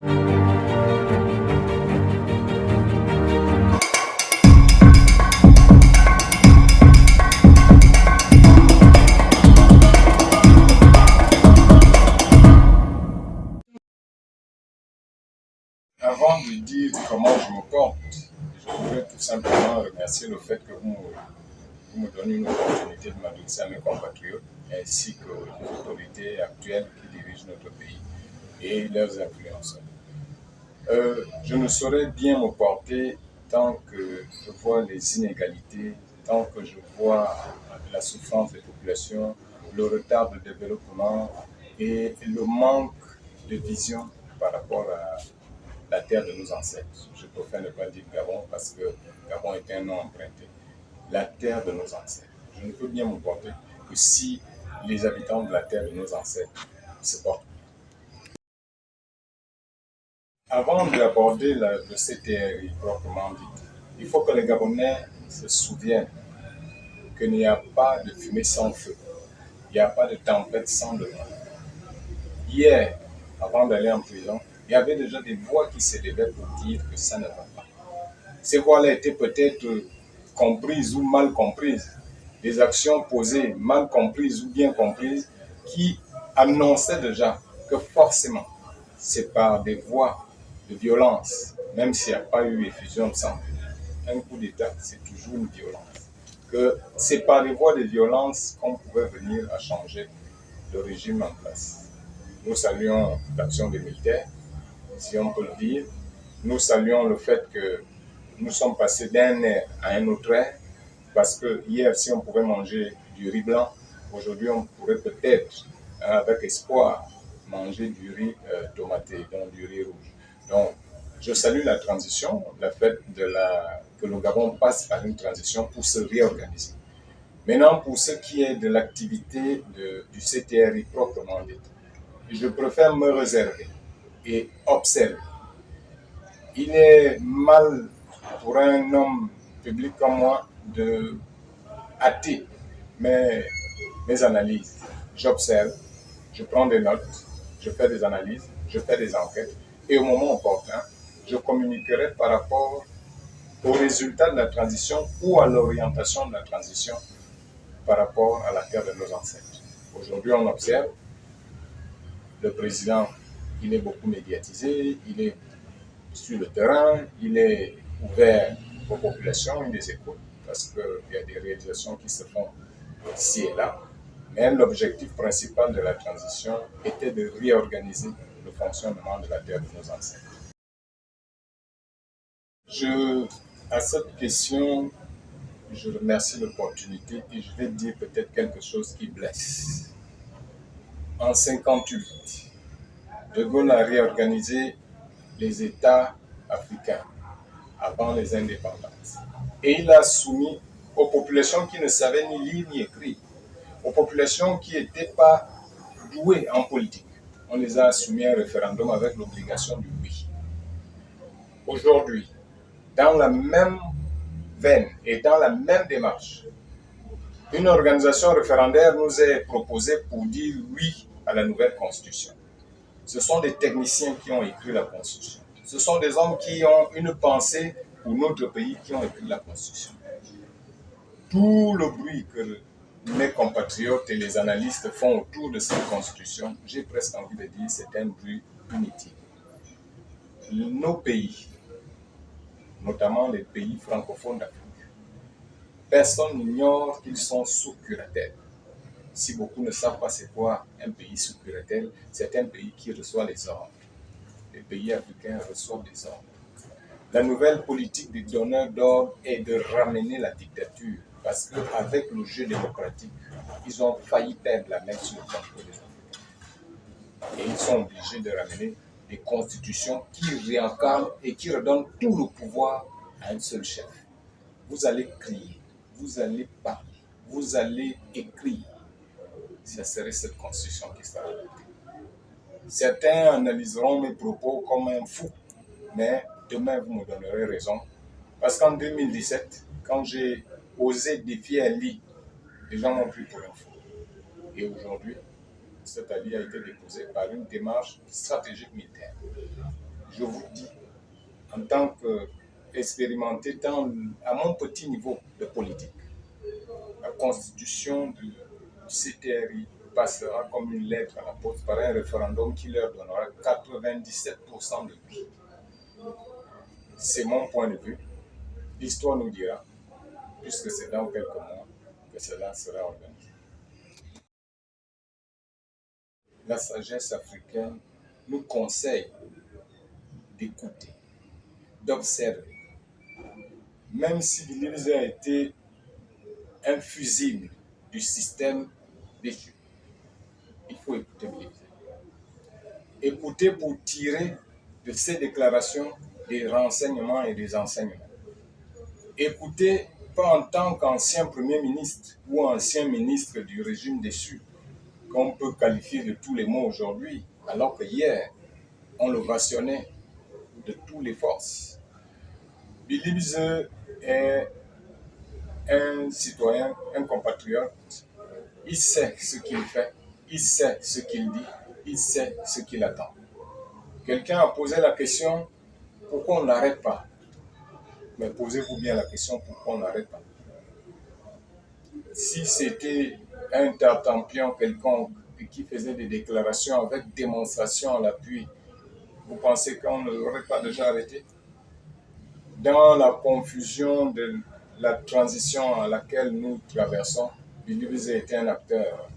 Avant de dire comment je me porte, je voudrais tout simplement remercier le fait que vous me donnez une opportunité de m'adresser à mes compatriotes ainsi qu'aux autorités actuelles qui dirigent notre pays et leurs influenceurs. Je ne saurais bien me porter tant que je vois les inégalités, tant que je vois la souffrance des populations, le retard de développement et le manque de vision par rapport à la terre de nos ancêtres. Je préfère ne pas dire Gabon parce que Gabon est un nom emprunté. La terre de nos ancêtres. Je ne peux bien me porter que si les habitants de la terre de nos ancêtres se portent. Avant d'aborder le CTRI proprement dit, il faut que les Gabonais se souviennent qu'il n'y a pas de fumée sans feu. Il n'y a pas de tempête sans le vent. Hier, avant d'aller en prison, il y avait déjà des voix qui s'élevaient pour dire que ça ne va pas. Ces voix-là étaient peut-être comprises ou mal comprises, des actions posées mal comprises ou bien comprises qui annonçaient déjà que forcément, c'est par des voies de violence, même s'il n'y a pas eu effusion de sang. Un coup d'État, c'est toujours une violence. Que c'est par les voies de violence qu'on pouvait venir à changer le régime en place. Nous saluons l'action des militaires, si on peut le dire. Nous saluons le fait que nous sommes passés d'un air à un autre air, parce que hier, si on pouvait manger du riz blanc, aujourd'hui, on pourrait peut-être, avec espoir, manger du riz tomaté, donc du riz rouge. Donc, je salue la transition, le fait que le Gabon passe par une transition pour se réorganiser. Maintenant, pour ce qui est de l'activité du CTRI proprement dit, je préfère me réserver et observer. Il est mal pour un homme public comme moi de hâter mes analyses. J'observe, je prends des notes, je fais des analyses, je fais des enquêtes et au moment opportun, je communiquerai par rapport aux résultats de la transition ou à l'orientation de la transition par rapport à la terre de nos ancêtres. Aujourd'hui, on observe, le président, il est beaucoup médiatisé, il est sur le terrain, il est ouvert aux populations, il les écoute, parce qu'il y a des réalisations qui se font ici et là. Mais l'objectif principal de la transition était de réorganiser le fonctionnement de la terre de nos ancêtres. À cette question, je remercie l'opportunité et je vais dire peut-être quelque chose qui blesse. En 1958, De Gaulle a réorganisé les États africains avant les indépendances. Et il a soumis aux populations qui ne savaient ni lire ni écrire, aux populations qui n'étaient pas douées en politique. On les a soumis à un référendum avec l'obligation du oui. Aujourd'hui, dans la même veine et dans la même démarche, une organisation référendaire nous est proposée pour dire oui à la nouvelle constitution. Ce sont des techniciens qui ont écrit la constitution. Ce sont des hommes qui ont une pensée pour notre pays qui ont écrit la constitution. Tout le bruit que mes compatriotes et les analystes font autour de cette constitution, j'ai presque envie de dire c'est un bruit inutile. Nos pays, notamment les pays francophones d'Afrique, personne n'ignore qu'ils sont sous curatelle. Si beaucoup ne savent pas c'est quoi un pays sous curatelle, c'est un pays qui reçoit les ordres. Les pays africains reçoivent des ordres. La nouvelle politique des donneurs d'ordre est de ramener la dictature, parce qu'avec le jeu démocratique, ils ont failli perdre la main sur le contrôle des Africains. Et ils sont obligés de ramener des constitutions qui réincarnent et qui redonnent tout le pouvoir à un seul chef. Vous allez crier, vous allez parler, vous allez écrire. Ce serait cette constitution qui sera adoptée. Certains analyseront mes propos comme un fou, mais demain vous me donnerez raison. Parce qu'en 2017, quand j'ai osé défier Ali, les gens m'ont pris pour un fou. Et aujourd'hui, cet Ali a été déposé par une démarche stratégique militaire. je vous dis, en tant qu'expérimenté à mon petit niveau de politique, la constitution du CTRI passera comme une lettre à la poste par un référendum qui leur donnera 97% de oui. C'est mon point de vue. L'histoire nous dira, puisque c'est dans quelques mois que cela sera organisé. La sagesse africaine nous conseille d'écouter, d'observer. Même si l'Élysée a été un fusible du système déchu, il faut écouter l'Élysée. Écouter pour tirer de ces déclarations des renseignements et des enseignements. Écouter pas en tant qu'ancien Premier ministre ou ancien ministre du régime déchu, qu'on peut qualifier de tous les mots aujourd'hui, alors que hier, on le vationnait de toutes les forces. Billy Bize est un citoyen, un compatriote. Il sait ce qu'il fait, il sait ce qu'il dit, il sait ce qu'il attend. Quelqu'un a posé la question, pourquoi on n'arrête pas? Mais posez-vous bien la question, pourquoi on n'arrête pas? Si c'était un tartampion quelconque qui faisait des déclarations avec démonstration à l'appui, vous pensez qu'on ne l'aurait pas déjà arrêté? Dans la confusion de la transition à laquelle nous traversons, Billy Bize était un acteur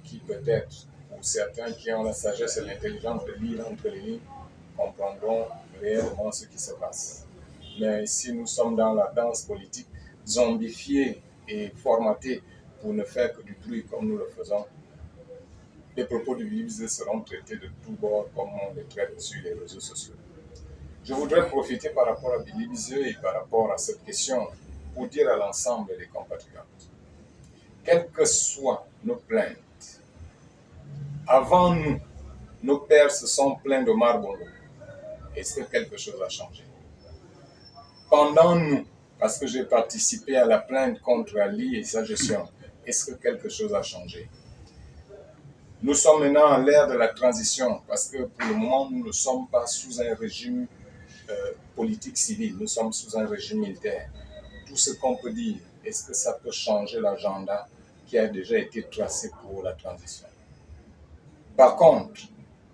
qui peut-être, pour certains qui ont la sagesse et l'intelligence de lire entre les lignes, comprendront réellement ce qui se passe. Mais si nous sommes dans la danse politique, zombifiée et formatée pour ne faire que du bruit comme nous le faisons, les propos de Billy Bize seront traités de tous bords comme on les traite sur les réseaux sociaux. Je voudrais profiter par rapport à Billy Bize et par rapport à cette question pour dire à l'ensemble des compatriotes, quelles que soient nos plaintes, avant nous, nos pères se sont plaints de Marbolo. Est-ce que quelque chose a changé? Pendant nous, parce que j'ai participé à la plainte contre Ali et sa gestion, est-ce que quelque chose a changé? Nous sommes maintenant à l'ère de la transition, parce que pour le moment, nous ne sommes pas sous un régime politique civil, nous sommes sous un régime militaire. Tout ce qu'on peut dire, est-ce que ça peut changer l'agenda qui a déjà été tracé pour la transition? Par contre,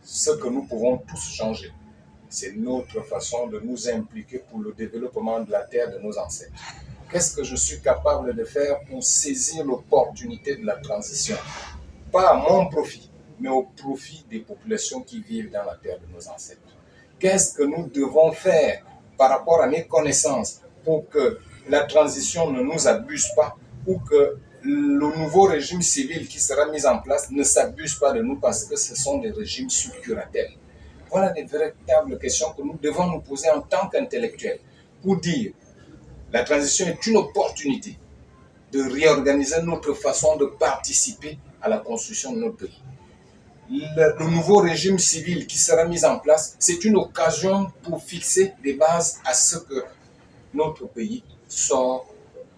ce que nous pouvons tous changer, c'est notre façon de nous impliquer pour le développement de la terre de nos ancêtres. Qu'est-ce que je suis capable de faire pour saisir l'opportunité de la transition? Pas à mon profit, mais au profit des populations qui vivent dans la terre de nos ancêtres. Qu'est-ce que nous devons faire par rapport à mes connaissances pour que la transition ne nous abuse pas ou que le nouveau régime civil qui sera mis en place ne s'abuse pas de nous parce que ce sont des régimes sous curatelle? Voilà des véritables questions que nous devons nous poser en tant qu'intellectuels pour dire la transition est une opportunité de réorganiser notre façon de participer à la construction de notre pays. Le nouveau régime civil qui sera mis en place, c'est une occasion pour fixer des bases à ce que notre pays sort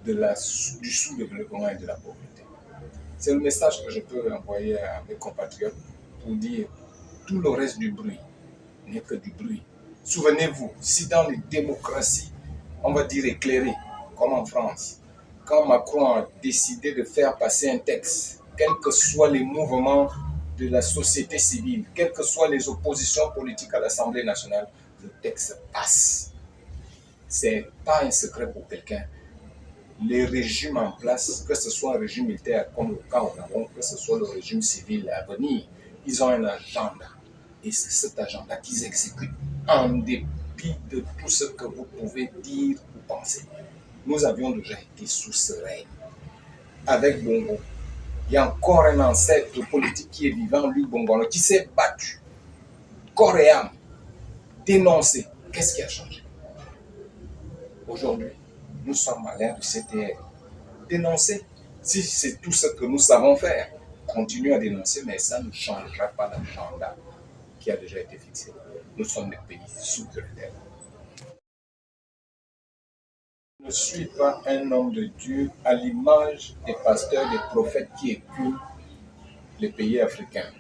du sous-développement et de la pauvreté. C'est le message que je peux envoyer à mes compatriotes pour dire tout le reste du bruit n'est que du bruit. Souvenez-vous, si dans les démocraties, on va dire éclairées, comme en France, quand Macron a décidé de faire passer un texte, quels que soient les mouvements de la société civile, quelles que soient les oppositions politiques à l'Assemblée nationale, le texte passe. Ce n'est pas un secret pour quelqu'un. Les régimes en place, que ce soit un régime militaire comme le cas au Gabon, que ce soit le régime civil à venir, ils ont un agenda. Et c'est cet agenda qu'ils exécutent en dépit de tout ce que vous pouvez dire ou penser. Nous avions déjà été sous ce règne. Avec Bongo, il y a encore un ancêtre politique qui est vivant, Luc Bongo, qui s'est battu, corps et âme, dénoncé. Qu'est-ce qui a changé? Aujourd'hui, nous sommes à l'ère du CTR. Dénoncer, si c'est tout ce que nous savons faire, continuez à dénoncer, mais ça ne changera pas l'agenda qui a déjà été fixé. Nous sommes des pays sous curatelle. Je ne suis pas un homme de Dieu à l'image des pasteurs, des prophètes qui éculent les pays africains.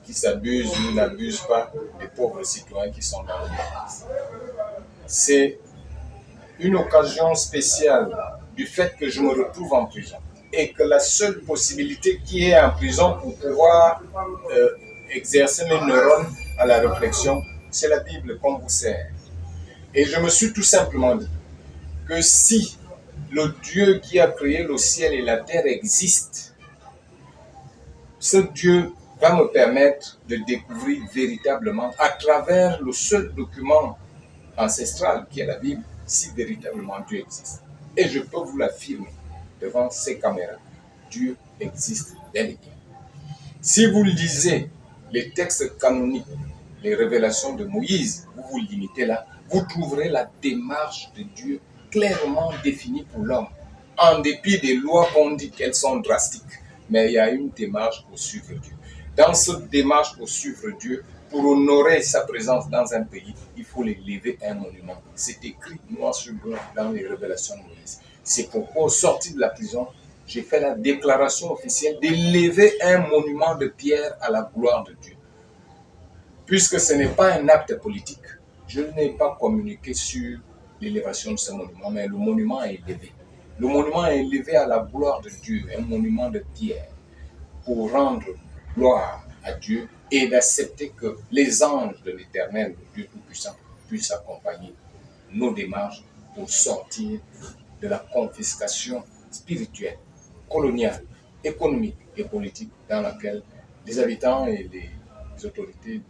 qui s'abusent ou n'abusent pas des pauvres citoyens qui sont dans le monde. C'est une occasion spéciale du fait que je me retrouve en prison et que la seule possibilité qui est en prison pour pouvoir exercer mes neurones à la réflexion, c'est la Bible qu'on vous sert. Et je me suis tout simplement dit que si le Dieu qui a créé le ciel et la terre existe, ce Dieu va me permettre de découvrir véritablement, à travers le seul document ancestral qui est la Bible, si véritablement Dieu existe. Et je peux vous l'affirmer devant ces caméras, Dieu existe bel et bien. Si vous lisez les textes canoniques, les révélations de Moïse, vous vous limitez là, vous trouverez la démarche de Dieu clairement définie pour l'homme. En dépit des lois qu'on dit qu'elles sont drastiques, mais il y a une démarche pour suivre Dieu. Dans cette démarche pour suivre Dieu, pour honorer sa présence dans un pays, il faut lever un monument. C'est écrit noir sur blanc dans les révélations de Moïse. C'est pourquoi, au sorti de la prison, j'ai fait la déclaration officielle d'élever un monument de pierre à la gloire de Dieu. Puisque ce n'est pas un acte politique, je n'ai pas communiqué sur l'élévation de ce monument, mais le monument est élevé. Le monument est élevé à la gloire de Dieu, un monument de pierre, pour rendre gloire à Dieu et d'accepter que les anges de l'Éternel, le Dieu Tout-Puissant, puissent accompagner nos démarches pour sortir de la confiscation spirituelle, coloniale, économique et politique dans laquelle les habitants et les autorités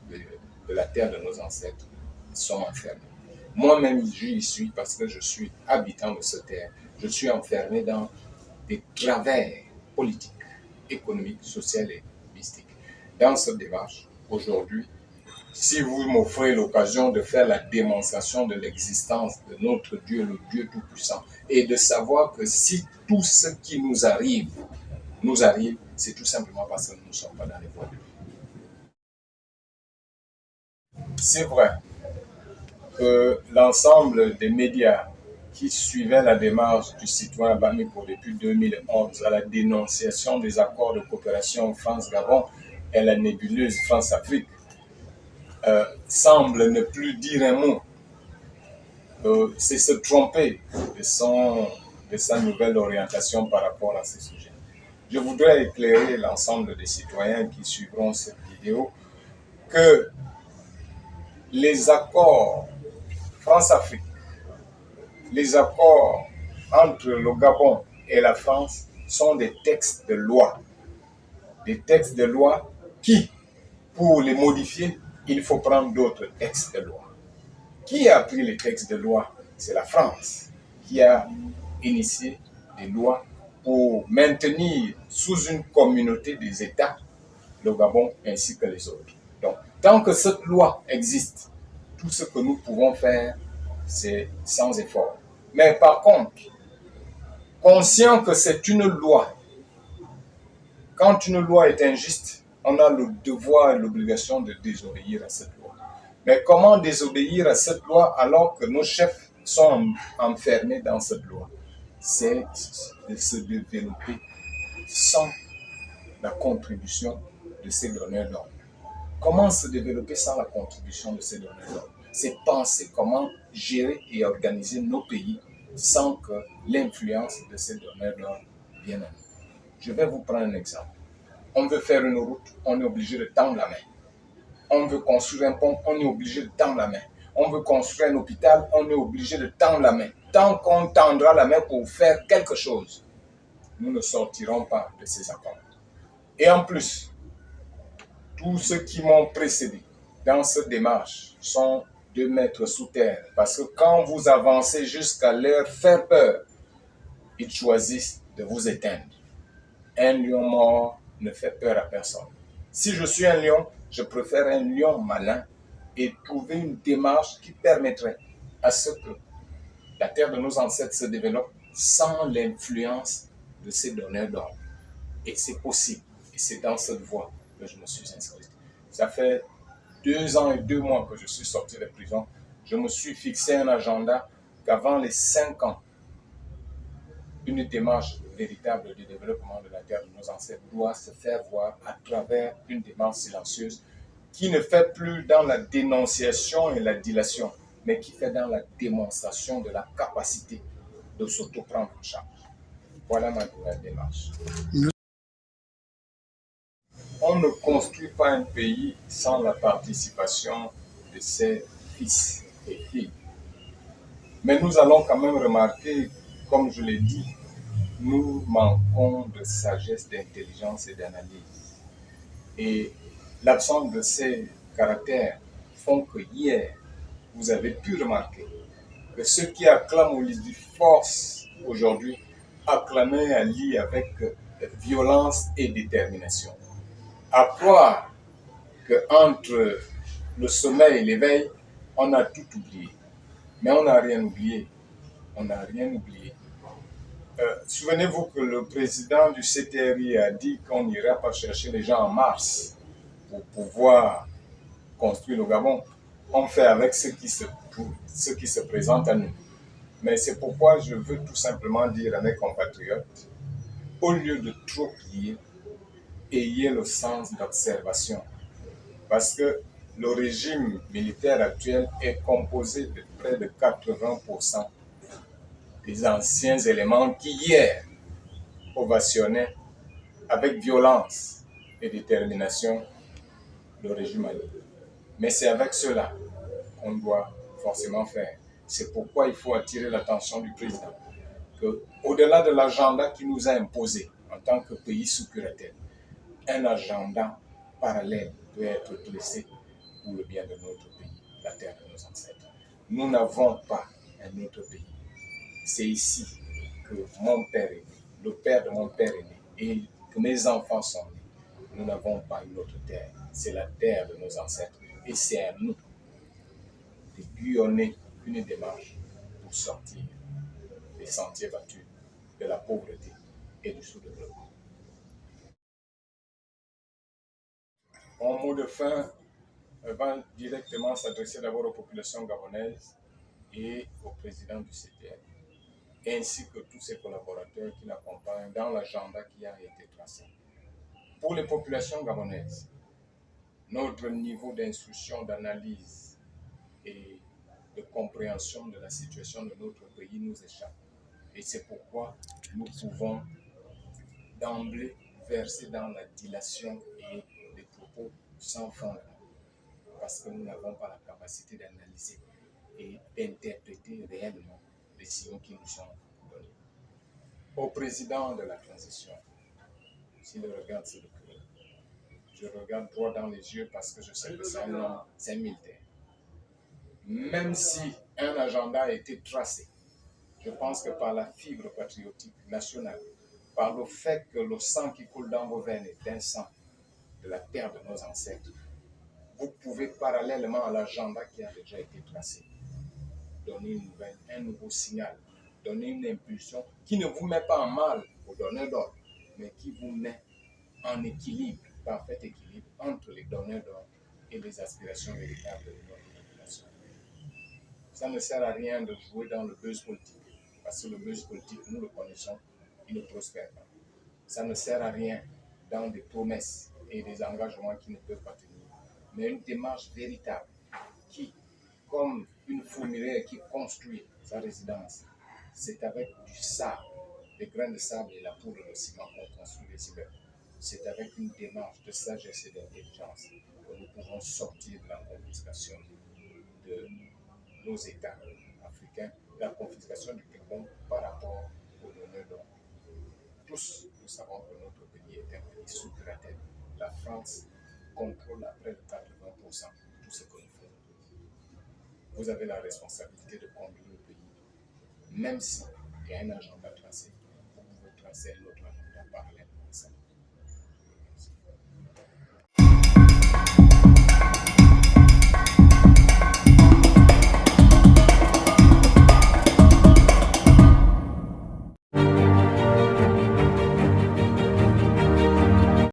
de la terre de nos ancêtres sont enfermés. Moi-même, j'y suis parce que je suis habitant de cette terre. Je suis enfermé dans des travers politiques, économiques, sociaux et mystiques. Dans cette démarche, aujourd'hui, si vous m'offrez l'occasion de faire la démonstration de l'existence de notre Dieu, le Dieu Tout-Puissant, et de savoir que si tout ce qui nous arrive, c'est tout simplement parce que nous ne sommes pas dans les voies de Dieu. C'est vrai que l'ensemble des médias qui suivaient la démarche du citoyen Bamiko depuis 2011 à la dénonciation des accords de coopération France-Gabon et la nébuleuse France-Afrique semble ne plus dire un mot. C'est se tromper de sa nouvelle orientation par rapport à ces sujets. Je voudrais éclairer l'ensemble des citoyens qui suivront cette vidéo que les accords France-Afrique, les accords entre le Gabon et la France sont des textes de loi. Des textes de loi qui, pour les modifier, il faut prendre d'autres textes de loi. Qui a pris les textes de loi? C'est la France qui a initié des lois pour maintenir sous une communauté des États le Gabon ainsi que les autres. Donc, tant que cette loi existe, tout ce que nous pouvons faire, c'est sans effort. Mais par contre, conscient que c'est une loi, quand une loi est injuste, on a le devoir et l'obligation de désobéir à cette loi. Mais comment désobéir à cette loi alors que nos chefs sont enfermés dans cette loi? C'est de se développer sans la contribution de ces donneurs d'ordre. Comment se développer sans la contribution de ces donneurs d'ordre? C'est penser comment gérer et organiser nos pays sans que l'influence de ces donneurs d'ordre vienne à nous. Je vais vous prendre un exemple. On veut faire une route, on est obligé de tendre la main. On veut construire un pont, on est obligé de tendre la main. On veut construire un hôpital, on est obligé de tendre la main. Tant qu'on tendra la main pour faire quelque chose, nous ne sortirons pas de ces accords. Et en plus, tous ceux qui m'ont précédé dans cette démarche sont 2 mètres sous terre. Parce que quand vous avancez jusqu'à leur faire peur, ils choisissent de vous éteindre. Un lion mort ne fait peur à personne. Si je suis un lion, je préfère un lion malin et trouver une démarche qui permettrait à ce que la terre de nos ancêtres se développe sans l'influence de ces donneurs d'ordre. Et c'est possible. Et c'est dans cette voie que je me suis inscrit. Ça fait 2 ans et 2 mois que je suis sorti de prison. Je me suis fixé un agenda qu'avant les 5 ans, une démarche véritable du développement de la terre de nos ancêtres doit se faire voir à travers une démarche silencieuse qui ne fait plus dans la dénonciation et la dilation, mais qui fait dans la démonstration de la capacité de s'auto-prendre en charge. Voilà ma nouvelle démarche. On ne construit pas un pays sans la participation de ses fils et filles. Mais nous allons quand même remarquer, comme je l'ai dit, nous manquons de sagesse, d'intelligence et d'analyse. Et l'absence de ces caractères font que hier, vous avez pu remarquer que ceux qui acclament Olivier Force aujourd'hui acclamaient Ali avec violence et détermination. À croire qu'entre le sommeil et l'éveil, on a tout oublié. Mais on n'a rien oublié. On n'a rien oublié. Souvenez-vous que le président du CTRI a dit qu'on n'ira pas chercher les gens en Mars pour pouvoir construire le Gabon. On fait avec ce qui se présente à nous. Mais c'est pourquoi je veux tout simplement dire à mes compatriotes, au lieu de trop prier, ayez le sens d'observation. Parce que le régime militaire actuel est composé de près de 80% des anciens éléments qui hier ovationnaient avec violence et détermination le régime allié. Mais c'est avec cela qu'on doit forcément faire. C'est pourquoi il faut attirer l'attention du président qu'au-delà de l'agenda qui nous a imposé en tant que pays sous curatelle, un agenda parallèle doit être dressé pour le bien de notre pays, la terre de nos ancêtres. Nous n'avons pas un autre pays. C'est ici que mon père est né, le père de mon père est né, et que mes enfants sont nés. Nous n'avons pas une autre terre. C'est la terre de nos ancêtres. Et c'est à nous de guyonner une démarche pour sortir des sentiers battus de la pauvreté et du sous-développement. Mon mot de fin va directement s'adresser d'abord aux populations gabonaises et au président du CTL, ainsi que tous ses collaborateurs qui l'accompagnent dans l'agenda qui a été tracé. Pour les populations gabonaises, notre niveau d'instruction, d'analyse et de compréhension de la situation de notre pays nous échappe. Et c'est pourquoi nous pouvons d'emblée verser dans la dilation et des propos sans fondement, parce que nous n'avons pas la capacité d'analyser et d'interpréter réellement les signaux qui nous sont donnés. Au président de la transition, s'il regarde ce document, je regarde droit dans les yeux parce que je sais que c'est un homme, c'est un militaire. Même si un agenda a été tracé, je pense que par la fibre patriotique nationale, par le fait que le sang qui coule dans vos veines est un sang de la terre de nos ancêtres, vous pouvez parallèlement à l'agenda qui a déjà été tracé, donner une nouvelle, un nouveau signal, donner une impulsion qui ne vous met pas en mal au donneur d'ordre, mais qui vous met en équilibre, parfait équilibre entre les donneurs d'ordre et les aspirations véritables de notre population. Ça ne sert à rien de jouer dans le buzz politique, parce que le buzz politique, nous le connaissons, il ne prospère pas. Ça ne sert à rien dans des promesses et des engagements qui ne peuvent pas tenir, mais une démarche véritable qui, comme une fourmilière qui construit sa résidence, c'est avec du sable, des grains de sable et la poudre de ciment qu'on construit les immeubles. C'est avec une démarche de sagesse et d'intelligence que nous pouvons sortir de la confiscation de nos États africains, la confiscation du Gabon par rapport aux donneurs d'ordre. Tous, nous savons que notre pays est un pays sous curatelle. La France contrôle à près de 80% de tout ce que nous faisons. Vous avez la responsabilité de conduire le pays. Même s'il y a un agenda tracé, vous pouvez tracer un autre agenda parallèle